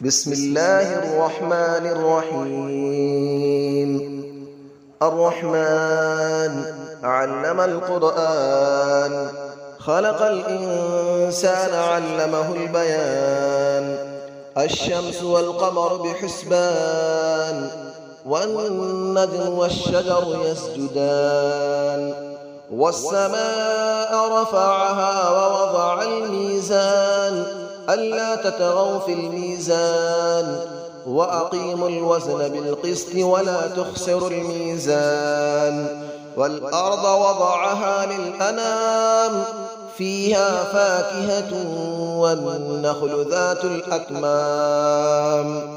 بسم الله الرحمن الرحيم. الرحمن علم القرآن، خلق الإنسان علمه البيان. الشمس والقمر بحسبان، والنجم والشجر يسجدان. والسماء رفعها ووضع الميزان، ألا تطغوا في الميزان، وأقيموا الوزن بالقسط ولا تخسروا الميزان. والأرض وضعها للأنام، فيها فاكهة والنخل ذات الأكمام.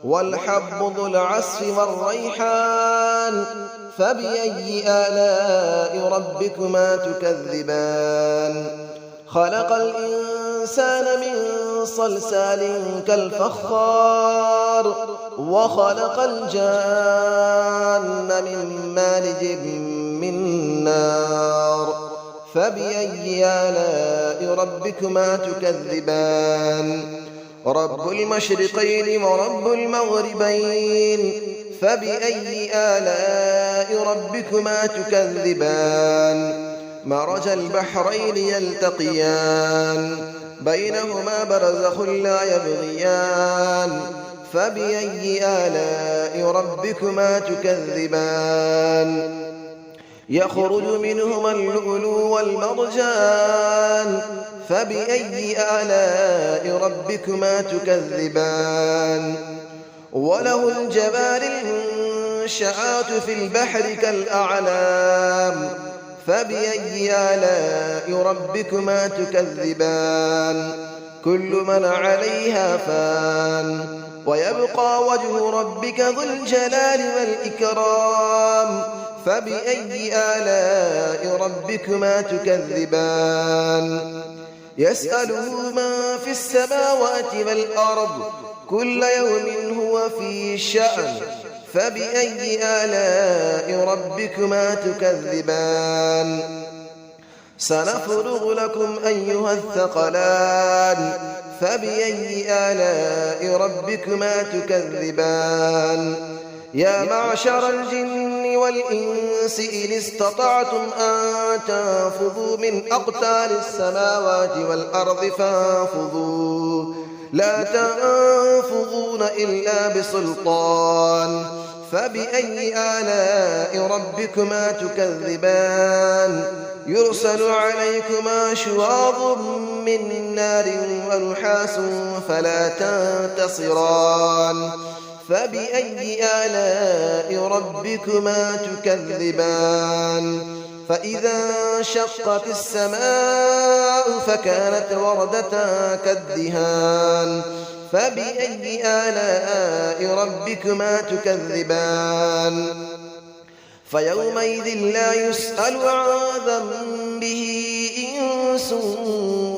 والحب ذو العصف والريحان، فبأي آلاء ربكما تكذبان. خلق الإنسان من صلصال كالفخار، وخلق الجان من مارج من نار. فبأي آلاء ربكما تكذبان. رب المشرقين ورب المغربين، فبأي آلاء ربكما تكذبان. مرج البحرين يلتقيان، بينهما برزخ لا يبغيان. فبأي آلاء ربكما تكذبان. يخرج منهما اللؤلؤ والمرجان، فبأي آلاء ربكما تكذبان. وله الجوار المنشآت في البحر كالأعلام، فبأي آلاء ربكما تكذبان. كل من عليها فان، ويبقى وجه ربك ذو الجلال والإكرام. فبأي آلاء ربكما تكذبان. يسأله من في السماوات والأرض، كل يوم هو في شأن. فبأي آلاء ربكما تكذبان. سنفرغ لكم أيها الثقلان، فبأي آلاء ربكما تكذبان. يا معشر الجن والإنس إن استطعتم أن تنفذوا من أقطار السماوات والأرض فانفذوا، لا تنفذون إلا بسلطان. فبأي آلاء ربكما تكذبان. يرسل عليكما شواظ من نار ونحاس فلا تنتصران. فبأي آلاء ربكما تكذبان. فإذا انشقت السماء فكانت وردة كالدهان. فبأي آلاء ربكما تكذبان. فيومئذ لا يسأل عن ذنبه إنس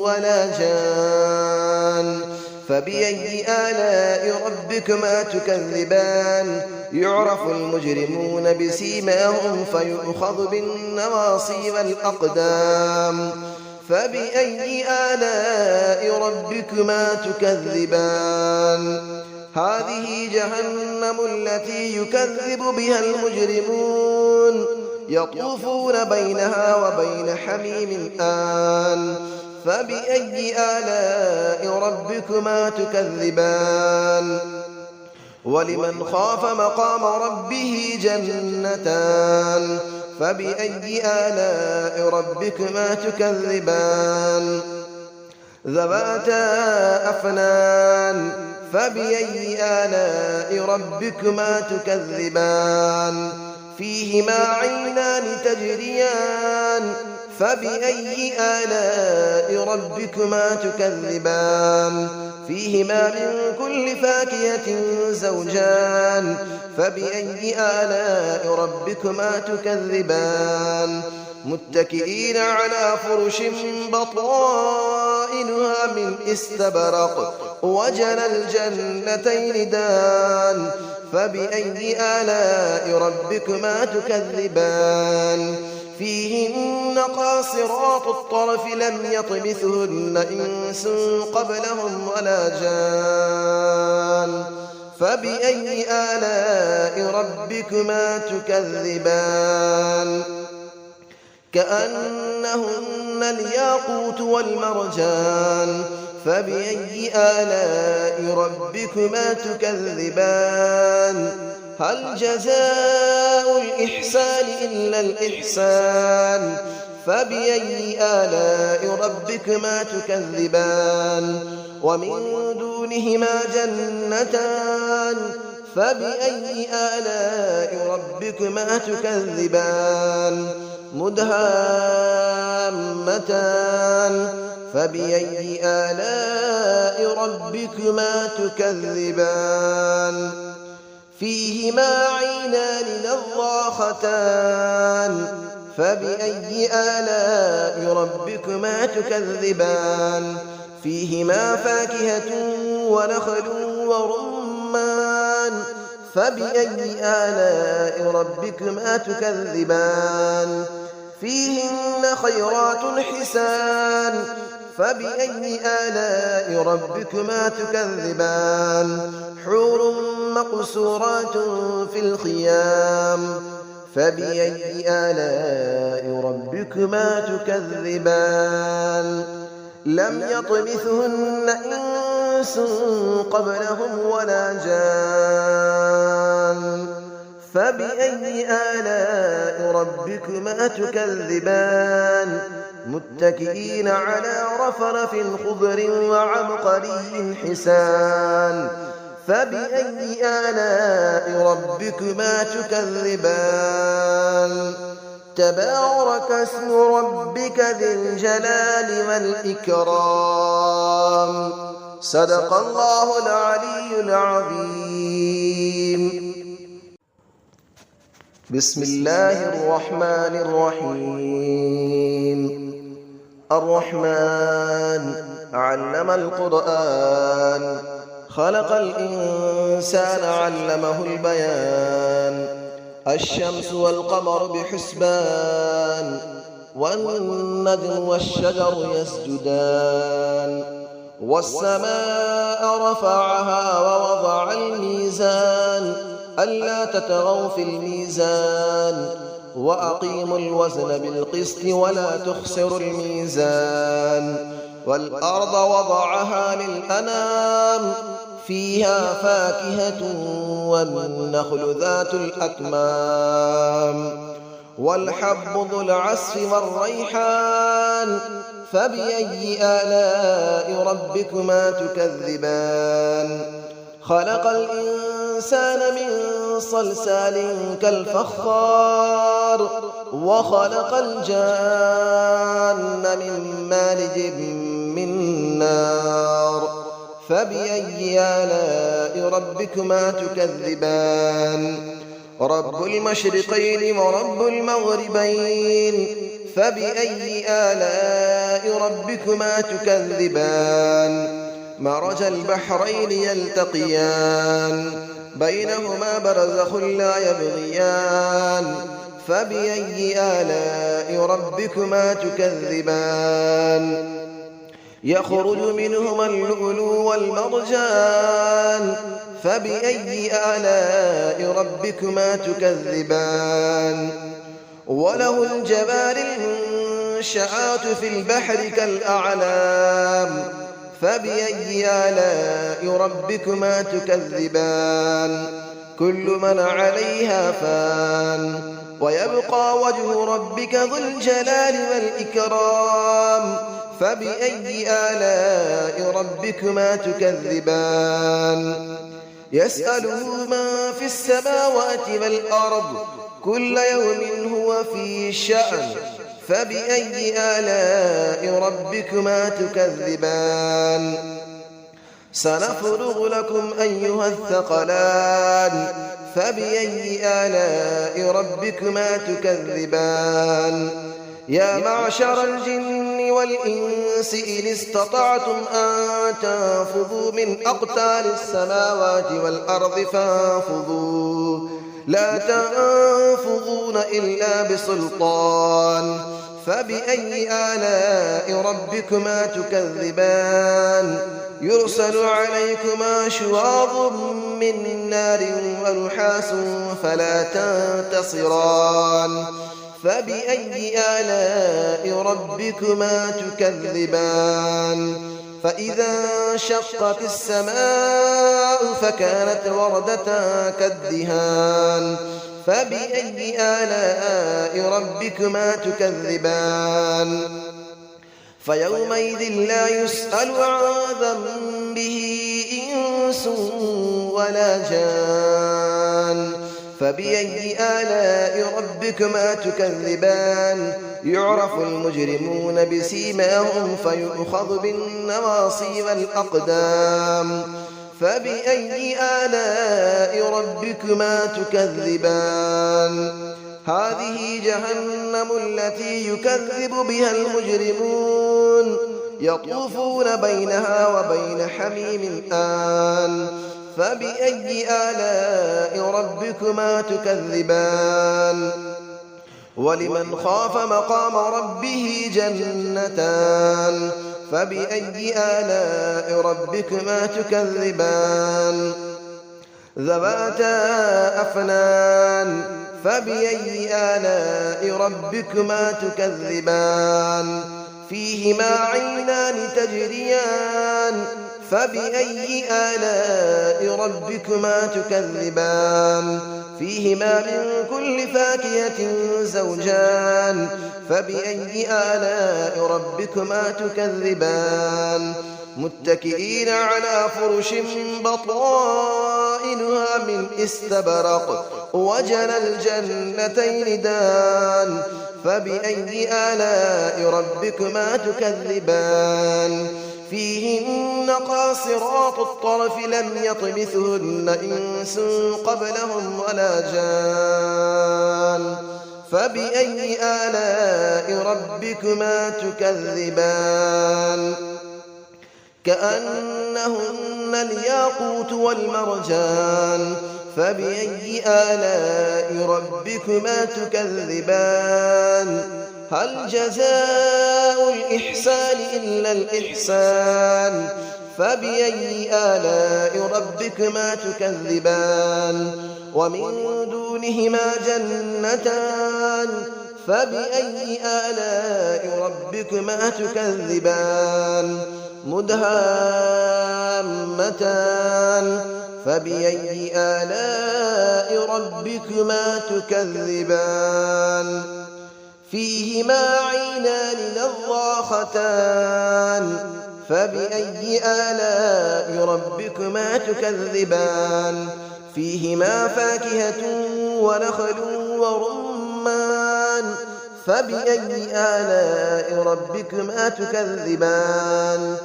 ولا جان. فبأي آلاء ربكما تكذبان. يعرف المجرمون بسيماهم فيؤخذ بالنواصي والأقدام. فبأي آلاء ربكما تكذبان. هذه جهنم التي يكذب بها المجرمون، يطوفون بينها وبين حميم آن. فبأي آلاء ربكما تكذبان. ولمن خاف مقام ربه جنتان. فبأي آلاء ربكما تكذبان. ذواتا أفنان. فبأي آلاء ربكما تكذبان. فيهما عينان تجريان. فبأي آلاء ربكما تكذبان. فيهما من كل فاكهة زوجان. فبأي آلاء ربكما تكذبان. متكئين على فرش بطائنها من استبرق، وجنى الجنتين دان. فبأي آلاء ربكما تكذبان. فيهن قاصرات الطرف لم يطمثهن إنس قبلهم ولا جان. فبأي آلاء ربكما تكذبان كأنهن الياقوت والمرجان فبأي آلاء ربكما تكذبان هل جزاء الإحسان إلا الإحسان فبأي آلاء ربكما تكذبان ومن دونهما جنتان فبأي آلاء ربكما تكذبان مدهامتان فبأي آلاء ربكما تكذبان فيهما عينان نضاختان فبأي آلاء ربكما تكذبان فيهما فاكهة ونخل ورمان فبأي آلاء ربكما تكذبان فيهن خيرات حسان فبأي آلاء ربكما تكذبان حور مقصورات في الخيام فبأي آلاء ربكما تكذبان لم يطمثهن إنس قبلهم ولا جان فبأي آلاء ربكما تكذبان متكئين على رفرف خضر وعبقري حسان فبأي آلاء ربكما تكذبان تبارك اسم ربك ذي الجلال والإكرام صدق الله العلي العظيم بسم الله الرحمن الرحيم الرحمن علم القرآن خلق الإنسان علمه البيان الشمس والقمر بحسبان والنجم والشجر يسجدان والسماء رفعها ووضع الميزان ألا تطغوا في الميزان وأقيموا الوزن بالقسط ولا تخسروا الميزان والأرض وضعها للأنام فيها فاكهة والنخل ذات الأكمام والحب ذو العصف والريحان فبأي آلاء ربكما تكذبان خلق الإنسان من صلصال كالفخار وخلق الجان من مارج من نار فبأي آلاء ربكما تكذبان رب المشرقين ورب المغربين فبأي آلاء ربكما تكذبان مرج البحرين يلتقيان بينهما برزخ لا يبغيان فبأي آلاء ربكما تكذبان يخرج منهما اللؤلؤ والمرجان فبأي آلاء ربكما تكذبان وله الجبال المنشآت في البحر كالأعلام فبأي آلاء ربكما تكذبان كل من عليها فان ويبقى وجه ربك ذو الجلال والإكرام فبأي آلاء ربكما تكذبان يسأله من في السماوات والأرض كل يوم هو في شأن فبأي آلاء ربكما تكذبان سنفرغ لكم أيها الثقلان فبأي آلاء ربكما تكذبان يا معشر الجن والإنس إن استطعتم أن تنفذوا من أقطار السماوات والأرض فانفذوا لا تنفذون إلا بسلطان فبأي آلاء ربكما تكذبان يرسل عليكما شواظ من نار ونحاس فلا تنتصران فبأي آلاء ربكما تكذبان فإذا انشقت السماء فكانت وردة كالدهان فبأي آلاء ربكما تكذبان فيومئذ لا يسأل عن ذنبه إنس ولا جان فبأي آلاء ربكما تكذبان يعرف المجرمون بسيماهم فيؤخذ بالنواصي والأقدام فبأي آلاء ربكما تكذبان هذه جهنم التي يكذب بها المجرمون يطوفون بينها وبين حميم آن فبأي آلاء ربكما تكذبان ولمن خاف مقام ربه جنتان فبأي آلاء ربكما تكذبان ذواتا أفنان فبأي آلاء ربكما تكذبان فيهما عينان تجريان فبأي آلاء ربكما تكذبان فيهما من كل فاكهة زوجان فبأي آلاء ربكما تكذبان متكئين على فرش بطائنها من استبرق وجنى الجنتين دان فبأي آلاء ربكما تكذبان فيهن قاصرات الطرف لم يطمثهن إنس قبلهم ولا جان فبأي آلاء ربكما تكذبان كأنهن الياقوت والمرجان فبأي آلاء ربكما تكذبان هل جزاء الإحسان إلا الإحسان فبأي آلاء ربكما تكذبان ومن دونهما جنتان فبأي آلاء ربكما تكذبان مدهامتان فبأي آلاء ربكما تكذبان فيهما عينان نضاختان فبأي آلاء ربكما تكذبان فيهما فاكهة ونخل ورمان فبأي آلاء ربكما تكذبان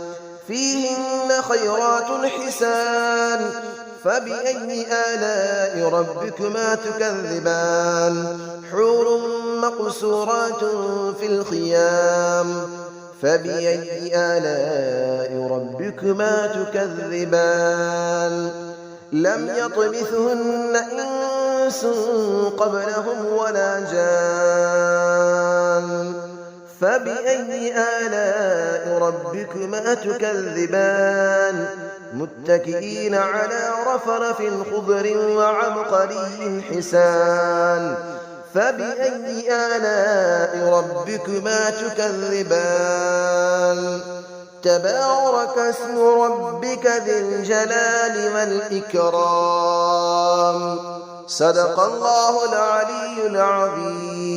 فيهن خيرات حسان فبأي آلاء ربكما تكذبان حور مقصورات في الخيام فبأي آلاء ربكما تكذبان لم يطمثهن إنس قبلهم ولا جان فبأي آلاء ربكما تكذبان متكئين على رفرف خضر وعبقري حسان فبأي آلاء ربكما تكذبان تبارك اسم ربك ذي الجلال والإكرام صدق الله العلي العظيم.